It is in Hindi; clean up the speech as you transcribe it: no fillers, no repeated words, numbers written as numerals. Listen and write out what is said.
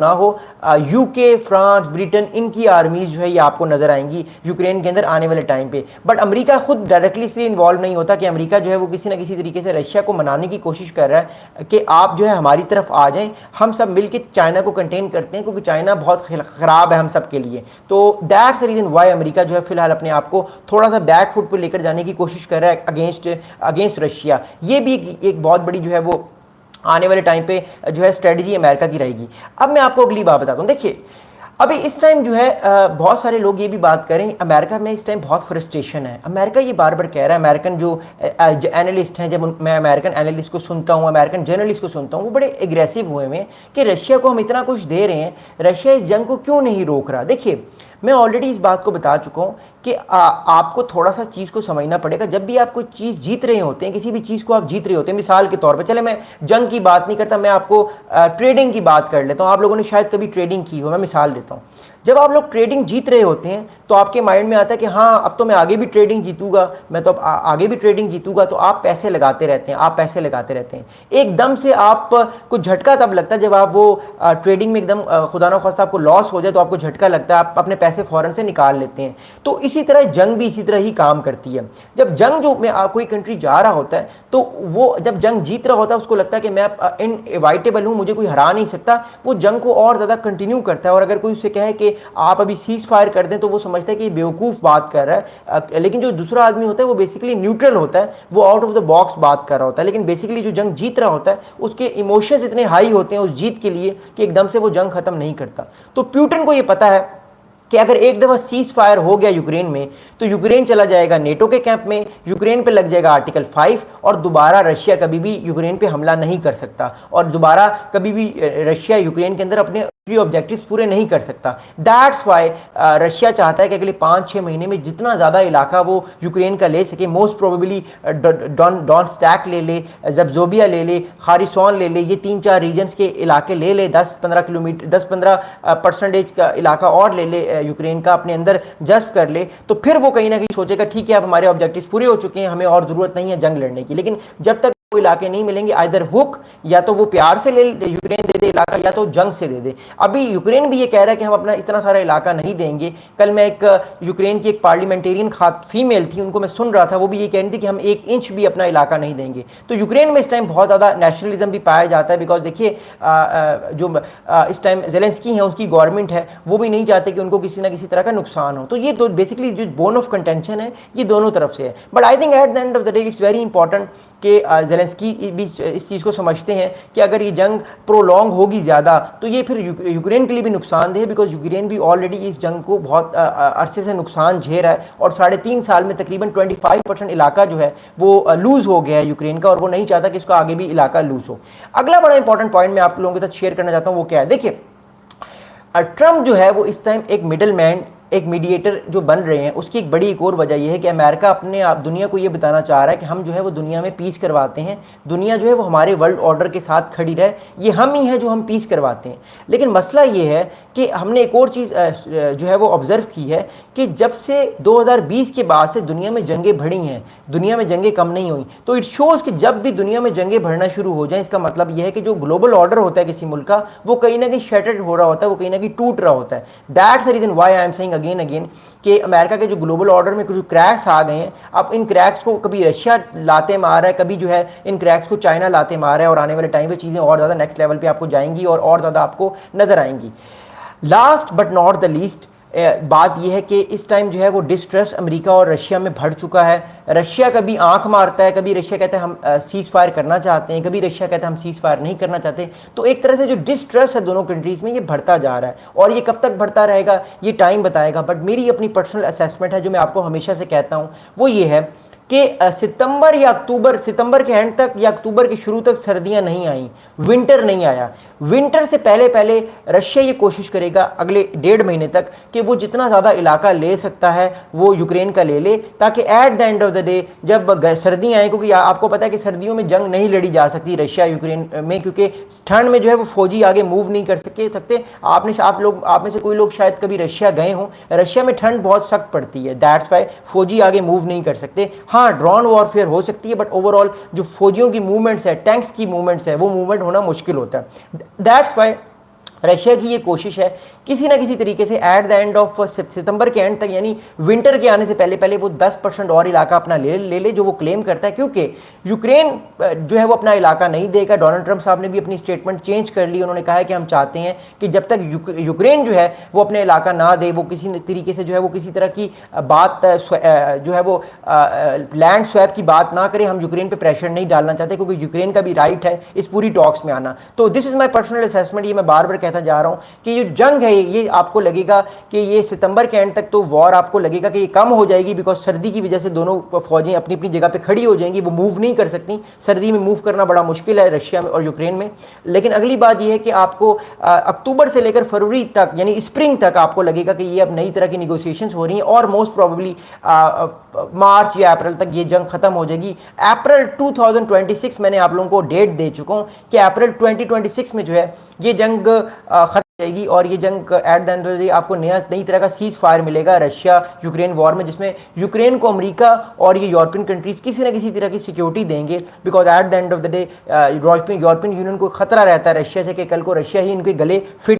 ना हो, यूके, फ्रांस, ब्रिटेन, इनकी आर्मीज जो है ये आपको नजर आएंगी यूक्रेन के अंदर आने वाले टाइम पे। बट अमेरिका खुद डायरेक्टली इसलिए इन्वॉल्व नहीं होता कि अमेरिका जो है वो किसी ना किसी तरीके से रशिया को मनाने की कोशिश कर रहा है कि आप जो है हमारी तरफ आ जाएं, हम सब मिलकर चाइना को कंटेन करते हैं, क्योंकि चाइना बहुत ख़राब है हम सब के लिए। तो that's the reason why America जो है फिलहाल अपने आप को थोड़ा सा बैक फुट पर लेकर जाने की कोशिश कर रहा है अगेंस्ट रशिया। ये भी एक बहुत बड़ी जो है वो आने वाले टाइम पे जो है स्ट्रेटजी अमेरिका की रहेगी। अब मैं आपको अगली बात बताता हूँ। देखिए, अभी इस टाइम जो है बहुत सारे लोग ये भी बात करें, अमेरिका में इस टाइम बहुत फ्रस्ट्रेशन है। अमेरिका ये बार बार कह रहा है, अमेरिकन जो एनालिस्ट हैं, जब मैं अमेरिकन एनालिस्ट को सुनता हूँ, अमेरिकन जर्नलिस्ट को सुनता हूँ, वो बड़े एग्रेसिव हुए हैं कि रशिया को हम इतना कुछ दे रहे हैं, रशिया इस जंग को क्यों नहीं रोक रहा। देखिए, मैं ऑलरेडी इस बात को बता चुका हूँ कि आपको थोड़ा सा चीज़ को समझना पड़ेगा। जब भी आप कोई चीज़ जीत रहे होते हैं, किसी भी चीज़ को आप जीत रहे होते हैं, मिसाल के तौर पे, चले मैं जंग की बात नहीं करता, मैं आपको ट्रेडिंग की बात कर लेता हूँ। आप लोगों ने शायद कभी ट्रेडिंग की हो, मैं मिसाल देता हूँ। जब आप लोग ट्रेडिंग जीत रहे होते हैं तो आपके माइंड में आता है कि हाँ अब तो मैं आगे भी ट्रेडिंग जीतूंगा, मैं तो अब आगे भी ट्रेडिंग जीतूंगा। तो आप पैसे लगाते रहते हैं, आप पैसे लगाते रहते हैं। एकदम से आप को झटका तब लगता है जब आप वो ट्रेडिंग में एकदम खुदा ना खास्ता आपको लॉस हो जाए, तो आपको झटका लगता है, आप अपने पैसे फौरन से निकाल लेते हैं। तो इसी तरह जंग भी इसी तरह ही काम करती है। जब जंग जो में कोई कंट्री जा रहा होता है, तो वो जब जंग जीत रहा होता है उसको लगता है कि मैं इनएविटेबल हूँ, मुझे कोई हरा नहीं सकता, वो जंग को और ज़्यादा कंटिन्यू करता है। और अगर कोई उससे कहे कि आप अभी सीज फायर कर दें, तो वो समझता है कि बेवकूफ़ बात कर रहा है। लेकिन जो दूसरा आदमी होता है वो बेसिकली न्यूट्रल होता है, वो आउट ऑफ द बॉक्स बात कर रहा होता है। लेकिन बेसिकली जो जंग जीत रहा होता है उसके इमोशंस इतने हाई होते हैं उस जीत के लिए कि एकदम से वो जंग खत्म नहीं करता। तो प्यूटन को ये पता है कि अगर एक दफ़ा सीज फायर हो गया यूक्रेन में, तो यूक्रेन चला जाएगा नेटो के कैंप में, यूक्रेन पे लग जाएगा आर्टिकल 5, और दोबारा रशिया कभी भी यूक्रेन पे हमला नहीं कर सकता, और दोबारा कभी भी रशिया यूक्रेन के अंदर अपने ऑब्जेक्टिव्स पूरे नहीं कर सकता। दैट्स वाई रशिया चाहता है कि अगले 5-6 महीने में जितना ज़्यादा इलाका वो यूक्रेन का ले सके, मोस्ट प्रोबेबली डॉनस्टैक ले ले, ज़ब्ज़ोबिया ले ले, खारिसोन ले ले, ये 3-4 रीजन्स के इलाके ले ले, 10-15 किलोमीटर 10-15% का इलाका और ले ले यूक्रेन का, अपने अंदर जज्ब कर ले। तो फिर वो कहीं ना कहीं सोचेगा ठीक है अब हमारे ऑब्जेक्टिव्स पूरे हो चुके हैं, हमें और ज़रूरत नहीं है जंग लड़ने की। लेकिन जब तक वो इलाके नहीं मिलेंगे, आइदर हुक, या तो वो प्यार से ले यूक्रेन दे दे इलाका, या तो जंग से दे दे। अभी यूक्रेन भी ये कह रहा है कि हम अपना इतना सारा इलाका नहीं देंगे। कल मैं एक यूक्रेन की एक पार्लियामेंटेरियन फीमेल थी, उनको मैं सुन रहा था, वो भी ये कह रही थी कि हम 1 इंच भी अपना इलाका नहीं देंगे। तो यूक्रेन में इस टाइम बहुत ज़्यादा नेशनलिज्म भी पाया जाता है, बिकॉज देखिए जो इस टाइम ज़ेलेंस्की है, उसकी गवर्नमेंट है, वो भी नहीं चाहते कि उनको किसी ना किसी तरह का नुकसान हो। तो ये तो बेसिकली जो बोन ऑफ कंटेंशन है ये दोनों तरफ से है। But I think at the end of the day it's very important कि ज़ेलेंस्की भी इस चीज़ को समझते हैं कि अगर ये जंग प्रोलॉन्ग होगी ज़्यादा तो ये फिर यूक्रेन के लिए भी नुकसानदेह है, बिकॉज यूक्रेन भी ऑलरेडी इस जंग को बहुत अरसे से नुकसान झेल रहा है, और 3.5 साल में तकरीबन 25% इलाका जो है वो लूज़ हो गया है यूक्रेन का, और वो नहीं चाहता कि इसका आगे भी इलाका लूज़ हो। अगला बड़ा इंपॉर्टेंट पॉइंट मैं आप लोगों के साथ शेयर करना चाहता हूँ, वो क्या है। देखिए, ट्रम्प जो है वो इस टाइम एक मिडल मैन, एक मीडिएटर जो बन रहे हैं, उसकी एक बड़ी एक और वजह यह है कि अमेरिका अपने आप दुनिया को ये बताना चाह रहा है कि हम जो है वो दुनिया में पीस करवाते हैं, दुनिया जो है वो हमारे वर्ल्ड ऑर्डर के साथ खड़ी रहे, ये हम ही हैं जो हम पीस करवाते हैं। लेकिन मसला ये है कि हमने एक और चीज़ जो है वो ऑब्ज़र्व की है कि जब से 2020 के बाद से दुनिया में जंगें बढ़ी हैं, दुनिया में जंगें कम नहीं हुई। तो इट शोज़ कि जब भी दुनिया में जंगें बढ़ना शुरू हो जाएं, इसका मतलब यह है कि जो ग्लोबल ऑर्डर होता है किसी मुल्क का, वो कहीं ना कहीं शैटर्ड हो रहा होता है, वो कहीं ना कहीं टूट रहा होता है। That's the reason why I am saying again कि अमेरिका के जो ग्लोबल ऑर्डर में कुछ क्रैक्स आ गए हैं, अब इन क्रैक्स को कभी रशिया लाते मार रहा है, कभी जो है इन क्रैक्स को चाइना लाते मार रहा है, और आने वाले टाइम पे चीज़ें और ज़्यादा नेक्स्ट लेवल पे आपको जाएंगी और ज़्यादा आपको नज़र आएंगी। Last but not the least बात यह है कि इस टाइम जो है वो डिस्ट्रस्ट अमेरिका और रशिया में बढ़ चुका है। रशिया कभी आंख मारता है, कभी रशिया कहता है हम सीज फायर करना चाहते हैं, कभी रशिया कहता है हम सीज फायर नहीं करना चाहते। तो एक तरह से जो डिस्ट्रस्ट है दोनों कंट्रीज़ में, ये बढ़ता जा रहा है, और ये कब तक बढ़ता रहेगा ये टाइम बताएगा। बट मेरी अपनी पर्सनल असेसमेंट है जो मैं आपको हमेशा से कहता हूँ, वो ये है कि सितंबर के एंड तक या अक्टूबर के शुरू तक सर्दियां नहीं आई, विंटर नहीं आया। विंटर से पहले रशिया ये कोशिश करेगा अगले 1.5 महीने तक कि वो जितना ज़्यादा इलाका ले सकता है वो यूक्रेन का ले ले, ताकि at the end of the day जब सर्दियाँ आए, क्योंकि आपको पता है कि सर्दियों में जंग नहीं लड़ी जा सकती रशिया यूक्रेन में, क्योंकि ठंड में जो है वो फौजी आगे मूव नहीं कर सकते। आप में से कोई लोग शायद कभी रशिया गए हों, रशिया में ठंड बहुत सख्त पड़ती है, दैट्स वाई फौजी आगे मूव नहीं कर सकते। हाँ, ड्रोन वॉरफेयर हो सकती है, बट ओवरऑल जो फौजियों की मूवमेंट्स है, टैंक्स की मूवमेंट्स है, वो मूवमेंट होना मुश्किल होता है। दैट्स वाई रशिया की ये कोशिश है किसी ना किसी तरीके से एट द एंड ऑफ सितंबर के एंड तक, यानी विंटर के आने से पहले पहले वो 10% और इलाका अपना ले जो वो क्लेम करता है, क्योंकि यूक्रेन जो है वो अपना इलाका नहीं देगा। डोनाल्ड ट्रंप साहब ने भी अपनी स्टेटमेंट चेंज कर ली, उन्होंने कहा है कि हम चाहते हैं कि जब तक यूक्रेन जो है वो अपने इलाका ना दे, वो किसी तरीके से जो है वो किसी तरह की बात जो है वो लैंड स्वैप की बात ना करें, हम यूक्रेन पे प्रेशर नहीं डालना चाहते, क्योंकि यूक्रेन का भी राइट है इस पूरी टॉक्स में आना। तो this is my personal assessment, ये मैं बार बार कहता जा रहा हूं कि ये जंग है ये आपको लगेगा कि ये सितंबर के एंड तक तो वॉर आपको लगेगा कि ये कम हो जाएगी, बिकॉज सर्दी की वजह से दोनों फौजें अपनी अपनी जगह पे खड़ी हो जाएंगी, वो मूव नहीं कर सकती। सर्दी में मूव करना बड़ा मुश्किल है रशिया में और यूक्रेन में। लेकिन अगली बात यह है कि आपको अक्टूबर से लेकर फरवरी तक यानी स्प्रिंग तक आपको लगेगा कि ये अब नई तरह की निगोसिएशंस हो रही हैं और मोस्ट प्रोबेबली मार्च या अप्रैल तक ये जंग खत्म हो जाएगी। अप्रैल 2026 मैंने आप लोगों को डेट दे चुका हूं कि अप्रैल 2026 में जो है ये जंग खत्म जाएगी और ये जंग at the end of the day आपको नई तरह का सीज फायर मिलेगा रशिया यूक्रेन वॉर में, जिसमें यूक्रेन को अमेरिका और ये यूरोपियन कंट्रीज किसी ना किसी तरह की सिक्योरिटी देंगे, because at the end of the day European union को खतरा रहता है रशिया से कि कल को रशिया ही इनके गले फिट